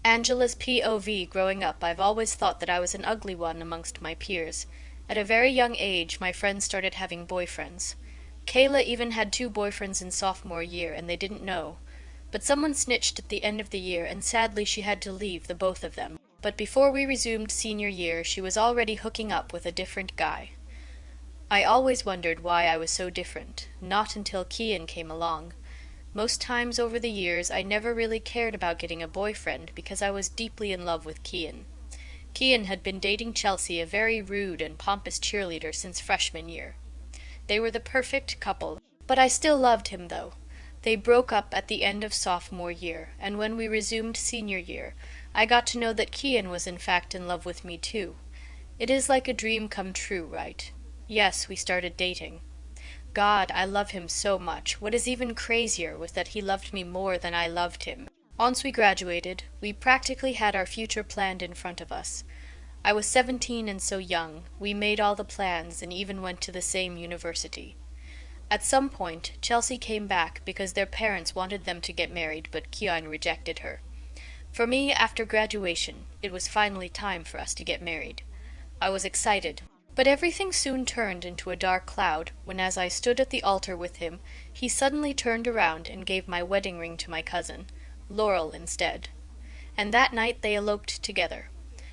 Angela's POV growing up, I've always thought that I was an ugly one amongst my peers. At a very young age, my friends started having boyfriends. Kayla even had two boyfriends in sophomore year, and they didn't know. But someone snitched at the end of the year, and sadly she had to leave the both of them. But before we resumed senior year, she was already hooking up with a different guy. I always wondered why I was so different, not until Kian came along. Most times over the years I never really cared about getting a boyfriend because I was deeply in love with Kian. Kian had been dating Chelsea, a very rude and pompous cheerleader, since freshman year. They were the perfect couple, but I still loved him though. They broke up at the end of sophomore year, and when we resumed senior year, I got to know that Kian was in fact in love with me too. It is like a dream come true, right? Yes, we started dating. God, I love him so much. What is even crazier was that he loved me more than I loved him. Once we graduated, we practically had our future planned in front of us. I was 17 and so young. We made all the plans and even went to the same university. At some point, Chelsea came back because their parents wanted them to get married, but Kian rejected her. For me, after graduation, it was finally time for us to get married. I was excited. But everything soon turned into a dark cloud when, as I stood at the altar with him, he suddenly turned around and gave my wedding ring to my cousin, Laurel, instead. And that night they eloped together.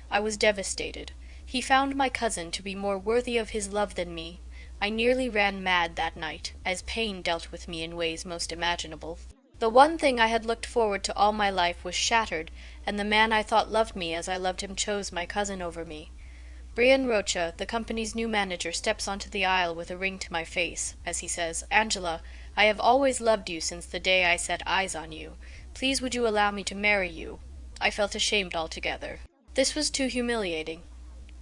I was devastated. He found my cousin to be more worthy of his love than me. I nearly ran mad that night, as pain dealt with me in ways most imaginable. The one thing I had looked forward to all my life was shattered, and the man I thought loved me as I loved him chose my cousin over me. Brian Rocha, the company's new manager, steps onto the aisle with a ring to my face, as he says, "Angela, I have always loved you since the day I set eyes on you. Please would you allow me to marry you?" I felt ashamed altogether. This was too humiliating.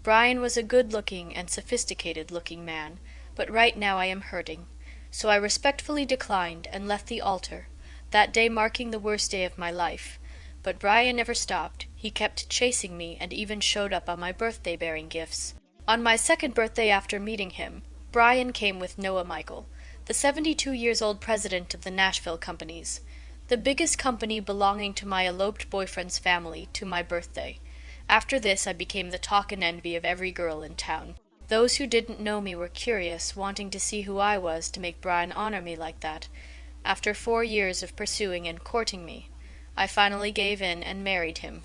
Brian was a good-looking and sophisticated-looking man, but right now I am hurting. So I respectfully declined and left the altar, that day marking the worst day of my life. But Brian never stopped. He kept chasing me and even showed up on my birthday bearing gifts. On my second birthday after meeting him, Brian came with Noah Michael, the 72-years-old president of the Nashville companies, the biggest company belonging to my eloped boyfriend's family, to my birthday. After this I became the talk and envy of every girl in town. Those who didn't know me were curious, wanting to see who I was to make Brian honor me like that. After 4 years of pursuing and courting me, I finally gave in and married him